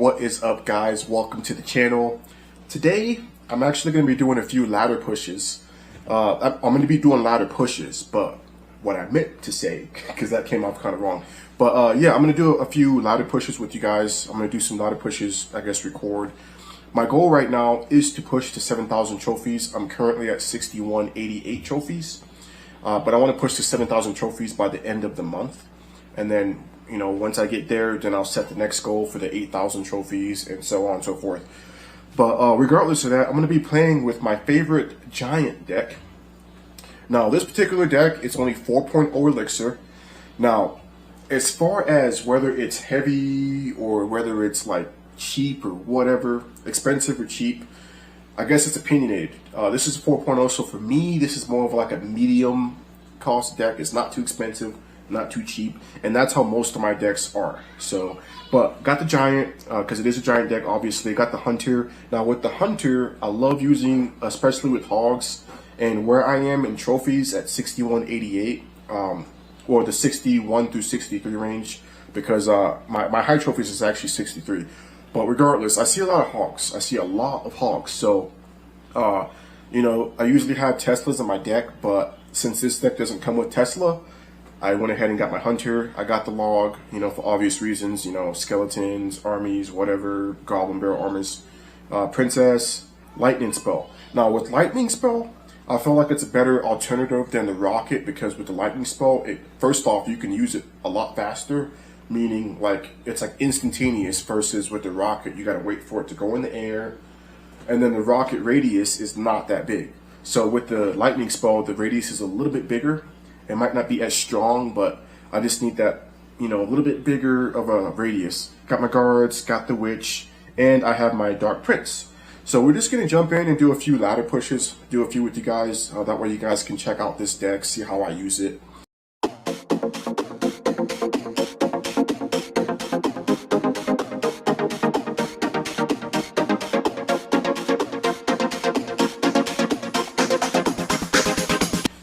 what is up, guys? Welcome to the channel. Today, I'm actually going to be doing a few ladder pushes. I'm going to be doing ladder pushes, but what I meant to say, because that came off kind of wrong. But yeah, I'm going to do a few ladder pushes with you guys. I'm going to do some ladder pushes, I guess, record. My goal right now is to push to 7,000 trophies. I'm currently at 6,188 trophies. But I want to push to 7,000 trophies by the end of the month. And then, you know, once I get there, then I'll set the next goal for the 8,000 trophies and so on and so forth. But regardless of that, I'm going to be playing with my favorite giant deck. Now, this particular deck, it's only 4.0 elixir. Now, as far as whether it's heavy or whether it's like cheap or whatever, expensive or cheap, I guess it's opinionated. This is 4.0, so for me, this is more of like a medium cost deck. It's not too expensive, not too cheap, and that's how most of my decks are. So, but got the giant, because it is a giant deck, obviously. Got the hunter. Now with the hunter, I love using, especially with hogs, and where I am in trophies at 6188, or the 61 through 63 range, because my high trophies is actually 63. But regardless, I see a lot of hogs. I see a lot of hogs. So, you know, I usually have Teslas in my deck, but since this deck doesn't come with Tesla, I went ahead and got my hunter. I got the log, you know, for obvious reasons, you know, skeletons, armies, whatever, goblin barrel armors, princess, lightning spell. Now with lightning spell, I feel like it's a better alternative than the rocket, because with the lightning spell, first off, you can use it a lot faster, meaning like it's like instantaneous, versus with the rocket, you gotta wait for it to go in the air, and then the rocket radius is not that big. So with the lightning spell, the radius is a little bit bigger. It might not be as strong, but I just need that, you know, a little bit bigger of a radius. Got my guards, got the witch, and I have my dark prince. So we're just gonna jump in and do a few ladder pushes, do a few with you guys. That way you guys can check out this deck, see how I use it.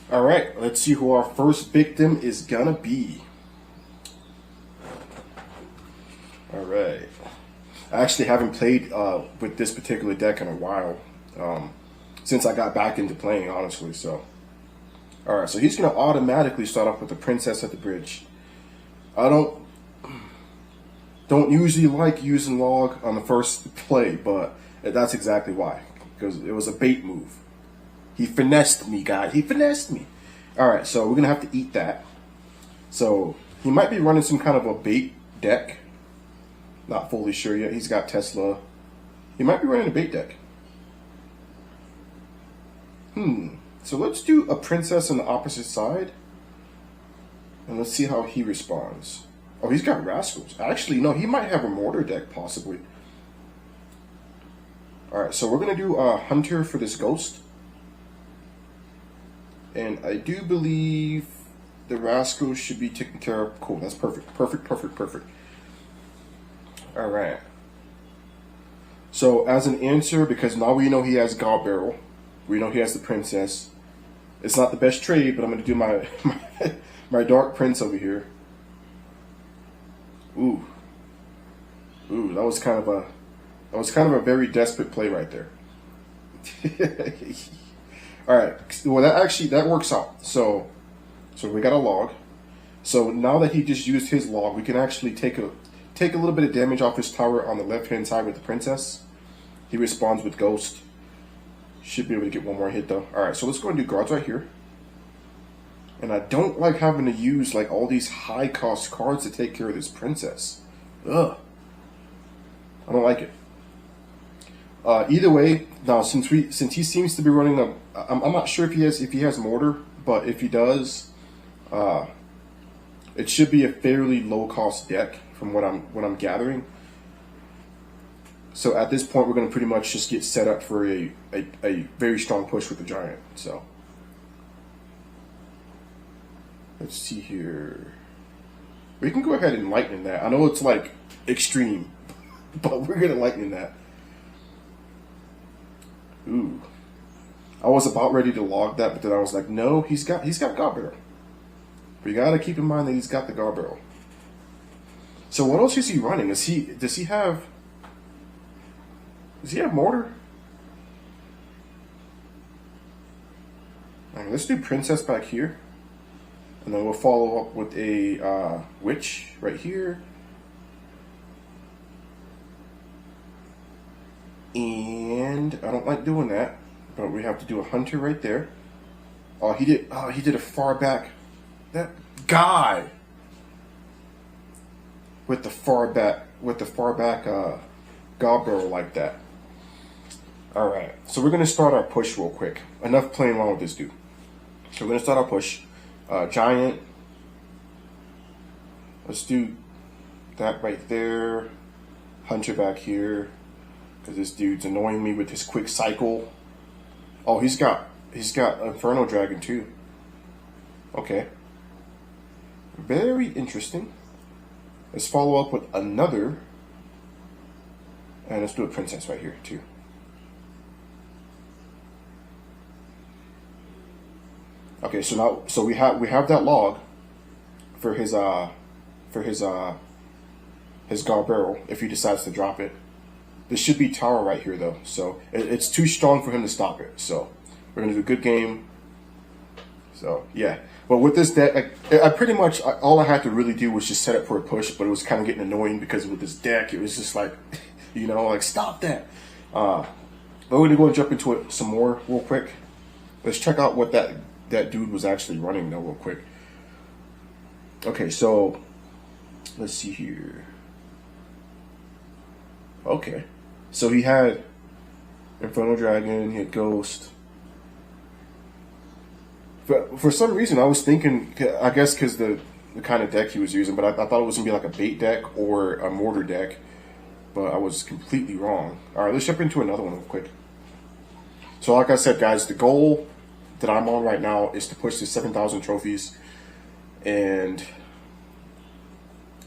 Alright, let's see who our first victim is gonna be. Alright. I actually haven't played with this particular deck in a while. Since I got back into playing, honestly, so. Alright, so he's gonna automatically start off with the princess at the bridge. I don't usually like using log on the first play, but that's exactly why. Because it was a bait move. He finessed me, guys. He finessed me. All right, so we're going to have to eat that. So he might be running some kind of a bait deck. Not fully sure yet. He's got Tesla. He might be running a bait deck. So let's do a princess on the opposite side. And let's see how he responds. Oh, he's got rascals. Actually, no, he might have a mortar deck, possibly. All right, so we're going to do a hunter for this ghost. And I do believe the rascals should be taken care of. Cool, that's perfect. Perfect. Alright. So as an answer, because now we know he has God Barrel, we know he has the princess. It's not the best trade, but I'm gonna do my dark prince over here. Ooh, that was kind of a very desperate play right there. All right, well that works out. So we got a log. So now that he just used his log, we can actually take a little bit of damage off his tower on the left-hand side with the princess. He responds with ghost. Should be able to get one more hit though. All right, so let's go and do guards right here. And I don't like having to use like all these high-cost cards to take care of this princess. Ugh, I don't like it. Either way, now since he seems to be running a, I'm not sure if he has mortar, but if he does, it should be a fairly low cost deck from what I'm gathering. So at this point, we're going to pretty much just get set up for a very strong push with the giant. So let's see here. We can go ahead and lightning that. I know it's like extreme, but we're going to lightning that. Ooh, I was about ready to log that, but then I was like, no, he's got God Barrel. But you gotta keep in mind that he's got the God Barrel. So what else is he running? Does he have Does he have mortar? All right, let's do princess back here. And then we'll follow up with a witch right here. And I don't like doing that, but we have to do a hunter right there. Oh, he did a far back. That guy with the far back gobble like that. All right, so we're gonna start our push real quick. Enough playing around with this dude. So we're gonna start our push. Giant. Let's do that right there. Hunter back here, because this dude's annoying me with his quick cycle. Oh, he's got Inferno Dragon too. Okay. Very interesting. Let's follow up with another, and let's do a princess right here too. Okay, so we have that log for his guard barrel if he decides to drop it. This should be tower right here though, so it's too strong for him to stop it. So we're gonna do a good game. So yeah, but with this deck, I pretty much all I had to really do was just set up for a push, but it was kind of getting annoying because with this deck, it was just like, like stop that. But we're gonna go and jump into it some more real quick. Let's check out what that dude was actually running though real quick. Okay, so let's see here. Okay, so he had Inferno Dragon, he had Ghost. But for some reason, I was thinking, I guess because the kind of deck he was using, but I thought it was going to be like a bait deck or a mortar deck, but I was completely wrong. All right, let's jump into another one real quick. So like I said, guys, the goal that I'm on right now is to push to 7,000 trophies and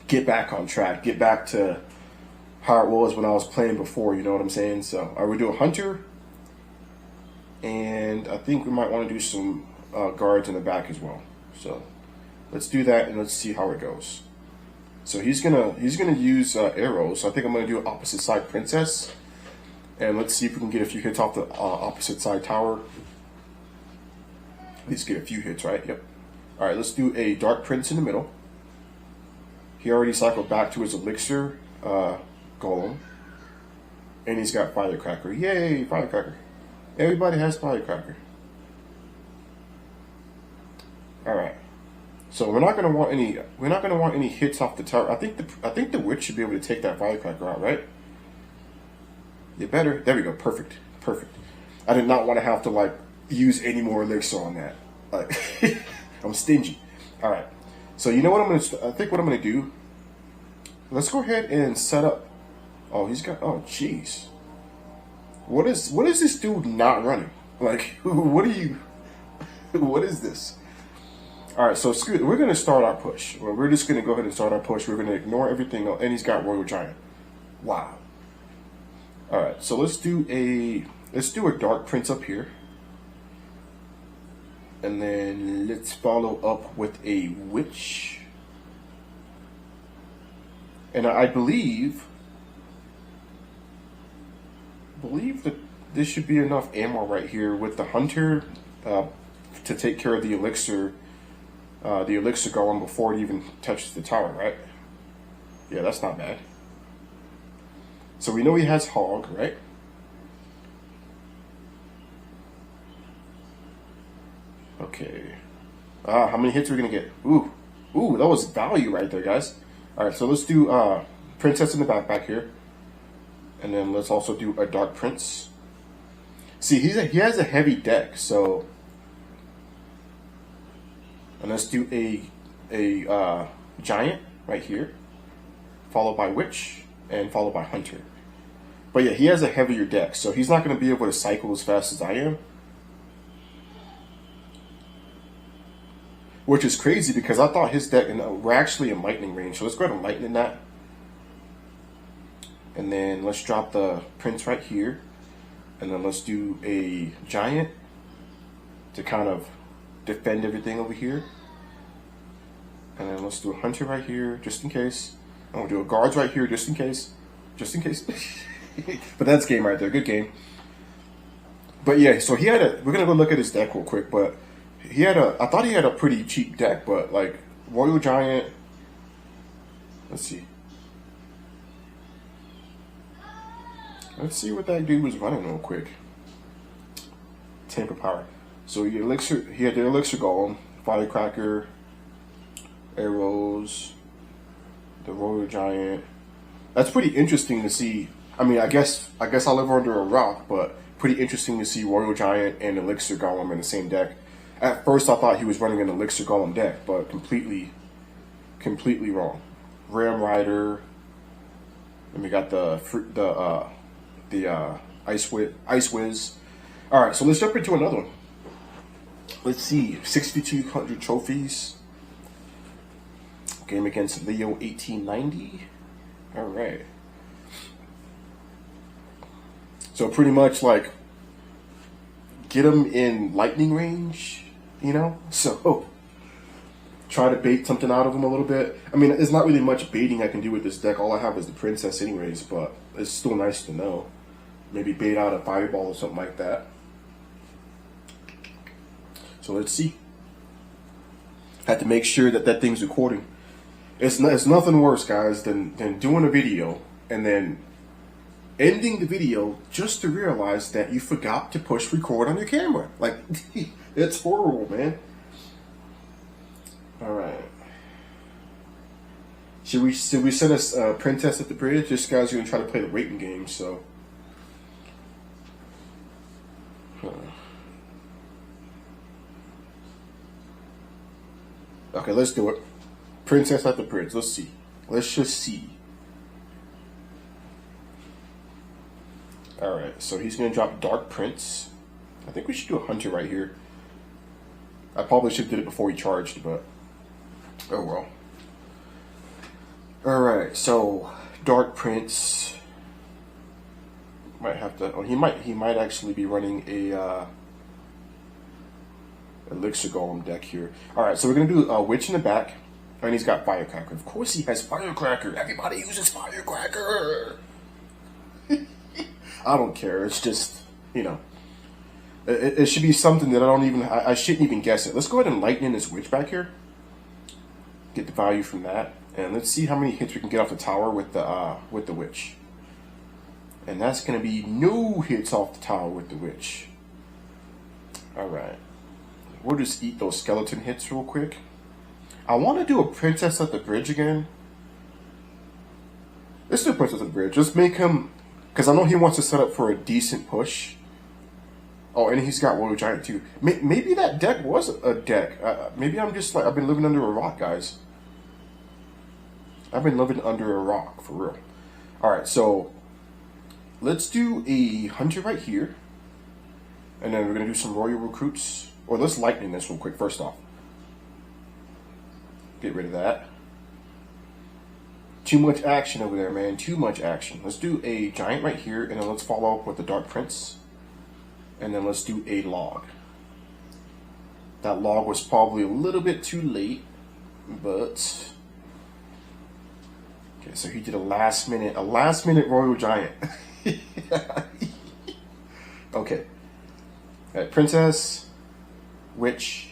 get back on track, get back to how it was when I was playing before, you know what I'm saying? So I would do a hunter, and I think we might want to do some guards in the back as well. So let's do that and let's see how it goes. So he's gonna use arrows. So I think I'm gonna do an opposite side princess, and let's see if we can get a few hits off the opposite side tower. At least get a few hits, right? Yep. All right, let's do a dark prince in the middle. He already cycled back to his elixir golem, and he's got firecracker. Yay, firecracker! Everybody has firecracker. All right, so we're not gonna want any hits off the tower. I think the witch should be able to take that firecracker out, right? You better. There we go. Perfect. Perfect. I did not want to have to like use any more elixir on that. Like, I'm stingy. All right. So you know what I think what I'm gonna do. Let's go ahead and set up. Oh, he's got. Oh, jeez. What is this dude not running? Like, what are you? What is this? All right, so screw it. We're gonna start our push. We're just gonna go ahead and start our push. We're gonna ignore everything else, and he's got Royal Giant. Wow. All right, so let's do a Dark Prince up here, and then let's follow up with a Witch. And I believe that this should be enough ammo right here with the Hunter to take care of the elixir golem before it even touches the tower, right? Yeah, that's not bad. So we know he has Hog, right? Okay. How many hits are we gonna get? Ooh, that was value right there, guys. All right, so let's do Princess in the back here, and then let's also do a Dark Prince. See, he has a heavy deck, so. And let's do a Giant right here, followed by Witch, and followed by Hunter. But yeah, he has a heavier deck, so he's not going to be able to cycle as fast as I am. Which is crazy because I thought his deck, and we're actually in lightning range, so let's go ahead and lightning that. And then let's drop the Prince right here. And then let's do a Giant to kind of defend everything over here. And then let's do a Hunter right here, just in case. And we'll do a Guards right here, just in case. Just in case. But that's game right there. Good game. But yeah, so he had a. We're gonna go look at his deck real quick. But he had a. I thought he had a pretty cheap deck, but like Royal Giant. Let's see. Let's see what that dude was running real quick. Tampa Power. So he had the Elixir Golem, Firecracker, Arrows, the Royal Giant. That's pretty interesting to see. I mean, I guess I live under a rock, but pretty interesting to see Royal Giant and Elixir Golem in the same deck. At first, I thought he was running an Elixir Golem deck, but completely wrong. Ram Rider. And we got the Ice Wiz. All right, so let's jump into another one. Let's see, 6,200 trophies. Game against Leo 1890. All right. So pretty much like get him in lightning range, you know? So try to bait something out of him a little bit. I mean, there's not really much baiting I can do with this deck. All I have is the princess anyways, but it's still nice to know. Maybe bait out a fireball or something like that. So let's see. Had to make sure that that thing's recording. It's nothing worse, guys, than doing a video and then ending the video just to realize that you forgot to push record on your camera. Like, it's horrible, man. All right. Should we set a princess at the bridge? This guy's gonna try to play the waiting game, so. Okay, let's do it. Princess at the bridge. Let's see. Let's just see. Alright, so he's going to drop Dark Prince. I think we should do a Hunter right here. I probably should have did it before he charged, but oh well. Alright, so Dark Prince might have to. Oh, he might actually be running a Elixir Golem deck here. Alright, so we're going to do a Witch in the back. And he's got Firecracker. Of course he has Firecracker. Everybody uses Firecracker. I don't care. It's just, you know. It should be something that I shouldn't even guess it. Let's go ahead and Lightning this Witch back here. Get the value from that. And let's see how many hits we can get off the tower with the Witch. And that's going to be no hits off the tower with the Witch. Alright. We'll just eat those skeleton hits real quick. I want to do a princess at the bridge again. Let's do a princess at the bridge. Just make him, because I know he wants to set up for a decent push. Oh, and he's got Royal Giant too. Maybe that deck was a deck. Maybe I'm just like, I've been living under a rock, guys. I've been living under a rock, for real. Alright, so let's do a Hunter right here. And then we're going to do some Royal Recruits. Or let's Lightning this real quick first off. Get rid of that. Too much action over there, man. Too much action. Let's do a Giant right here, and then let's follow up with the Dark Prince. And then let's do a Log. That Log was probably a little bit too late, but... Okay, so he did a last minute Royal Giant. Okay. Alright, Princess, Witch.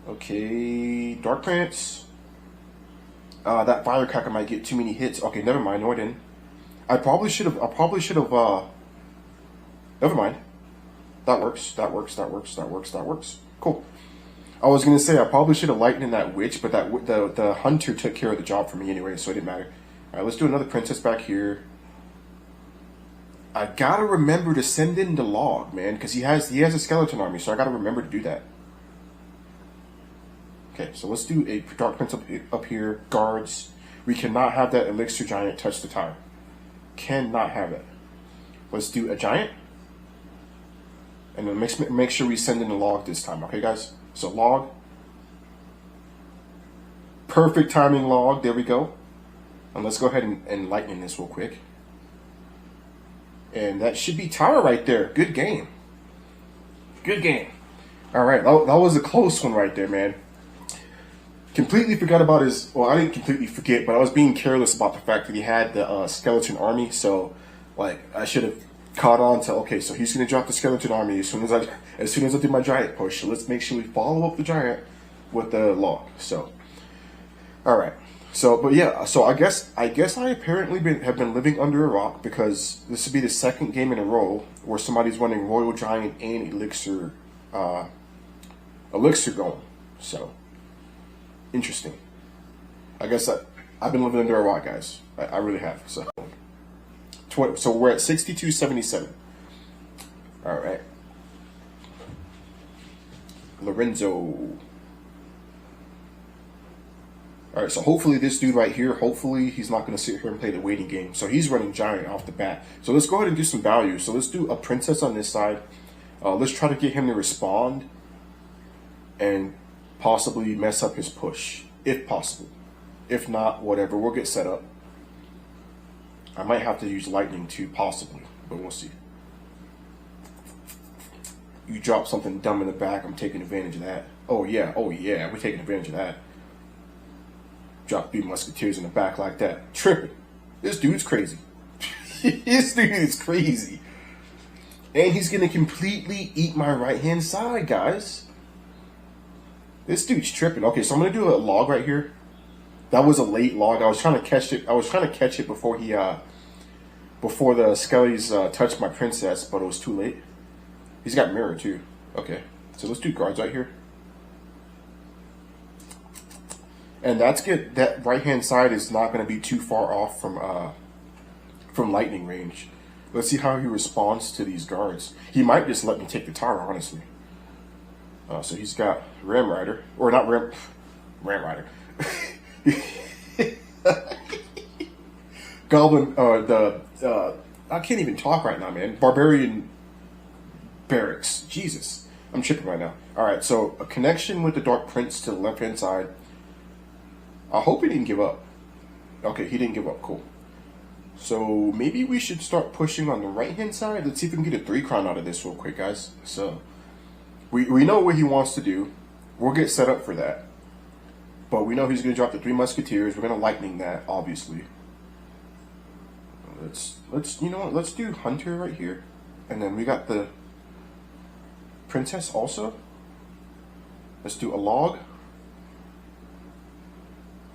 Okay, Dark Prince. That Firecracker might get too many hits. Okay, never mind. No, I didn't. I probably should have. Never mind. That works. That works. That works. That works. That works. Cool. I was gonna say I probably should have lightened that Witch, but the Hunter took care of the job for me anyway, so it didn't matter. All right, let's do another Princess back here. I gotta remember to send in the Log, man, because he has a skeleton army, so I gotta remember to do that. Okay, so let's do a Dark Prince up here. Guards. We cannot have that Elixir Giant touch the tower. Cannot have it. Let's do a Giant. And then make sure we send in the Log this time, okay, guys? So Log. Perfect timing Log. There we go. And let's go ahead and Lightning this real quick. And that should be tower right there. Good game. Good game. All right, that was a close one right there, man. Completely forgot about his. Well, I didn't completely forget, but I was being careless about the fact that he had the skeleton army. So, like, I should have caught on to, okay, so he's gonna drop the skeleton army as soon as I do my giant push. So let's make sure we follow up the giant with the log. So, all right. So, but yeah. So I guess I apparently have been living under a rock, because this would be the second game in a row where somebody's running Royal Giant and Elixir going. So. Interesting. I guess I've been living under a rock, guys. I really have. So we're at 62.77. All right. Lorenzo. All right, so hopefully this dude right here, hopefully he's not going to sit here and play the waiting game. So he's running giant off the bat. So let's go ahead and do some value. So let's do a princess on this side. Let's try to get him to respond and possibly mess up his push, if possible. If not, whatever, we'll get set up. I might have to use lightning too, possibly, but we'll see. You drop something dumb in the back, I'm taking advantage of that. Oh yeah, we're taking advantage of that. Drop 3 musketeers in the back like that. Tripping. This dude's crazy. This dude is crazy. And he's gonna completely eat my right-hand side, guys. This dude's tripping. Okay, so I'm gonna do a log right here. That was a late log. I was trying to catch it. Before before the skellies touched my princess, but it was too late. He's got mirror too. Okay, so let's do guards right here. And that's good. That right hand side is not gonna be too far off from lightning range. Let's see how he responds to these guards. He might just let me take the tower, honestly. So he's got Ram Rider, or not Ram Rider. Goblin, I can't even talk right now, man. Barbarian Barracks. Jesus, I'm tripping right now. All right, so a connection with the Dark Prince to the left-hand side. I hope he didn't give up. Okay, he didn't give up. Cool. So maybe we should start pushing on the right-hand side. Let's see if we can get a 3 crown out of this real quick, guys. So. We know what he wants to do. We'll get set up for that. But we know he's going to drop the 3 musketeers. We're going to lightning that, obviously. Let's you know what? Let's do Hunter right here. And then we got the Princess also. Let's do a log.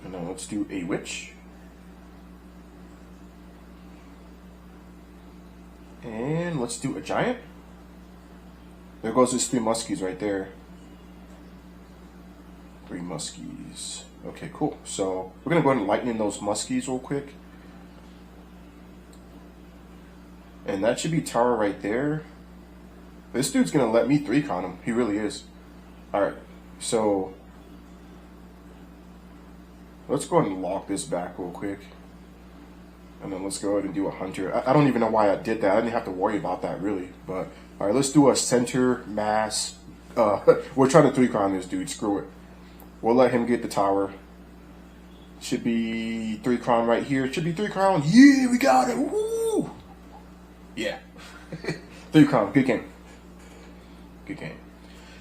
And then let's do a witch. And let's do a giant. There goes his 3 muskies right there. 3 muskies. Okay, cool. So we're gonna go ahead and lightning those muskies real quick. And that should be tower right there. This dude's gonna let me 3 con him. He really is. Alright, so let's go ahead and lock this back real quick. And then let's go ahead and do a hunter. I don't even know why I did that. I didn't have to worry about that really. But all right, let's do a center mass. We're trying to 3 crown this dude. Screw it. We'll let him get the tower. Should be 3 crown right here. Should be 3 crown. Yeah, we got it. Woo! Yeah. 3 crown. Good game. Good game.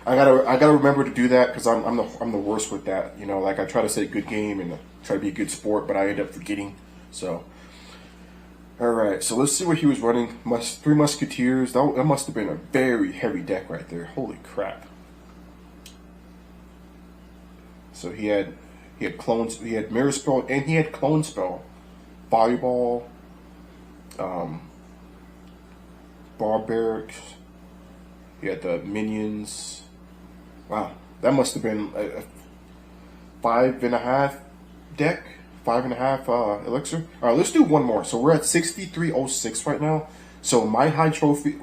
I gotta remember to do that because I'm the worst with that. You know, like I try to say good game and try to be a good sport, but I end up forgetting. So. Alright, so let's see what he was running. 3 musketeers. That must have been a very heavy deck right there. Holy crap. So he had clones, he had mirror spell, and he had clone spell. Volleyball, barbarics. He had the minions. Wow, that must have been a 5.5 deck. 5.5 elixir. All right, let's do one more. So we're at 63.06 right now. So my high trophy,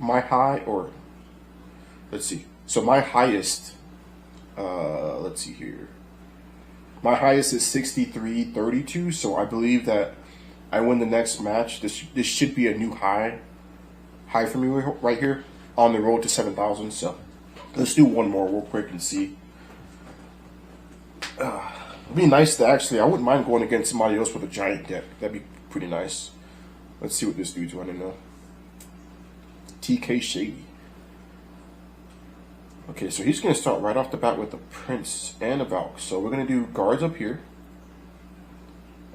let's see. So my highest, let's see here. My highest is 63.32. So I believe that I win the next match. This should be a new high for me right here on the road to 7,000. So let's do one more real quick and see. It'd be nice to actually, I wouldn't mind going against somebody else with a giant deck. That'd be pretty nice. Let's see what this dude's running now. TK Shady. Okay, so he's going to start right off the bat with the Prince and a Valk. So we're going to do guards up here.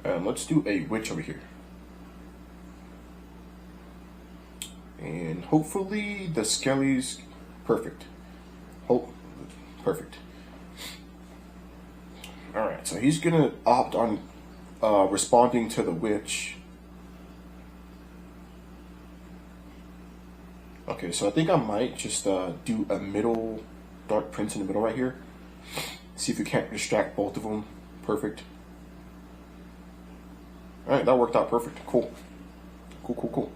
And let's do a Witch over here. And hopefully the Skelly's perfect. Perfect. Alright, so he's going to opt on responding to the Witch. Okay, so I think I might just do a middle Dark Prince in the middle right here. See if we can't distract both of them. Perfect. Alright, that worked out perfect. Cool. Cool.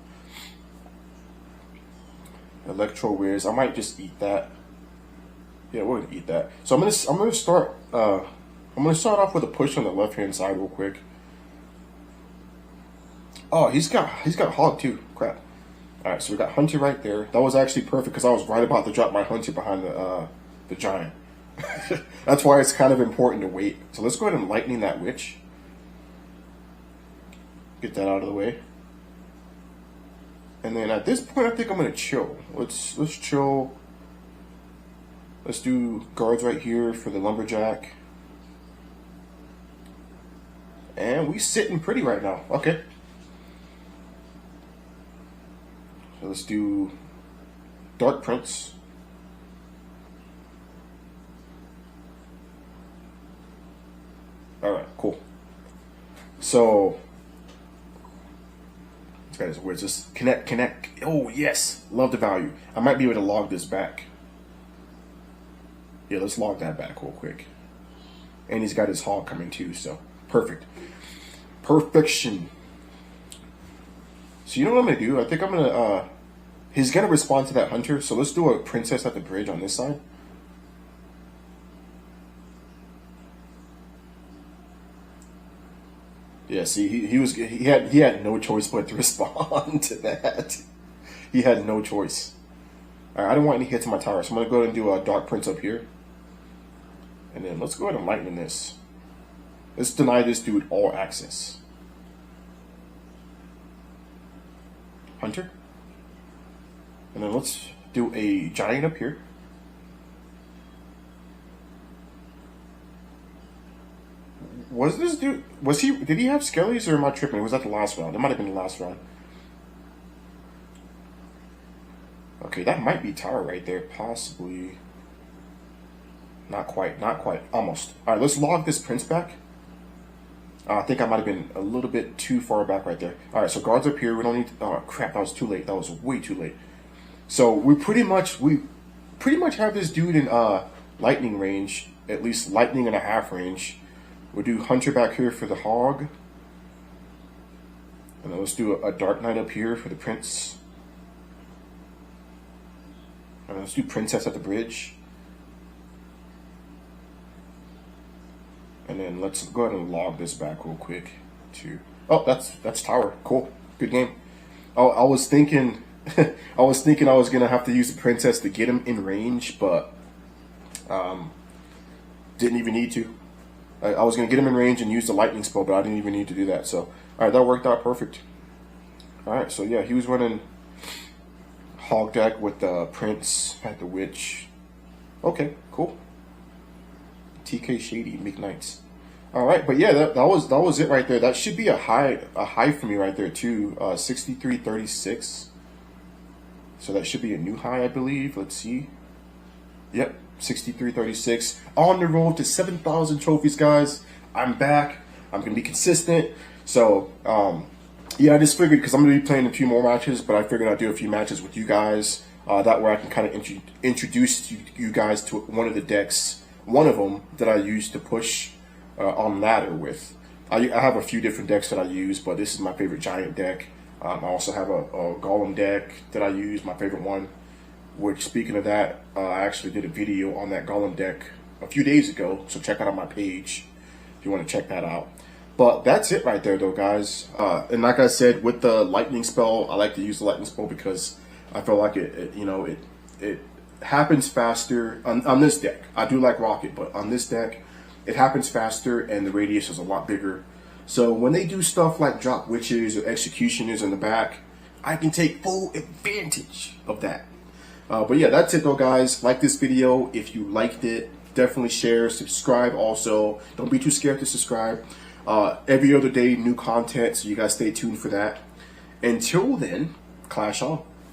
Electro Wiz. I might just eat that. Yeah, we're gonna eat that. So I'm gonna start off with a push on the left hand side real quick. Oh, he's got Hog too. Crap. Alright, so we got Hunter right there. That was actually perfect because I was right about to drop my Hunter behind the Giant. That's why it's kind of important to wait. So let's go ahead and lightning that Witch. Get that out of the way. And then at this point, I think I'm gonna chill. Let's chill. Let's do guards right here for the Lumberjack. And we sitting pretty right now. Okay. So let's do Dark Prince. Alright, cool. So this guy is weird. Just connect. Oh yes, love the value. I might be able to log this back. Yeah, let's log that back real quick. And he's got his Hog coming too, so perfect. Perfection. So you know what I'm gonna do? I think I'm gonna he's gonna respond to that Hunter, so let's do a Princess at the bridge on this side. Yeah, see, he had no choice but to respond to that. He had no choice. Alright, I don't want any hits on my tower, so I'm gonna go ahead and do a Dark Prince up here. And then let's go ahead and lightning this. Let's deny this dude all access. Hunter. And then let's do a Giant up here. Was this dude, did he have Skellies or am I tripping? Was that the last round? It might have been the last round. Okay, that might be tower right there, possibly. Not quite, almost. Alright, let's log this Prince back. I think I might have been a little bit too far back right there. Alright, so guards up here, we don't need to, oh crap, that was too late. That was way too late. So we pretty much have this dude in lightning range, at least lightning and a half range. We'll do Hunter back here for the Hog. And then let's do a Dark Knight up here for the Prince. And let's do Princess at the bridge. And then let's go ahead and log this back real quick to, oh, that's tower. Cool. Good game. Oh, I was thinking I was gonna have to use the Princess to get him in range, but didn't even need to. I was gonna get him in range and use the lightning spell, but I didn't even need to do that. So alright, that worked out perfect. Alright, so yeah, he was running Hog deck with the Prince, had the Witch. Okay, cool. TK Shady, Meek Knights. Alright, but yeah, that was it right there. That should be a high for me right there too. 63.36. So that should be a new high, I believe. Let's see. Yep, 63.36. On the road to 7,000 trophies, guys. I'm back. I'm gonna be consistent. So yeah, I just figured, because I'm gonna be playing a few more matches, but I figured I'd do a few matches with you guys. That way I can kind of introduce you guys to one of the decks. One of them that I use to push on ladder with. I have a few different decks that I use, but this is my favorite Giant deck. I also have a Golem deck that I use, my favorite one. Which, speaking of that, I actually did a video on that Golem deck a few days ago, so check out on my page if you want to check that out. But that's it right there, though, guys. And like I said, with the lightning spell, I like to use the lightning spell because I feel like it happens faster on this deck. I do like Rocket, but on this deck, it happens faster and the radius is a lot bigger. So when they do stuff like drop witches or executioners in the back, I can take full advantage of that. But yeah, that's it though, guys. Like this video if you liked it. Definitely share, subscribe also. Don't be too scared to subscribe. Every other day, new content, so you guys stay tuned for that. Until then, clash on.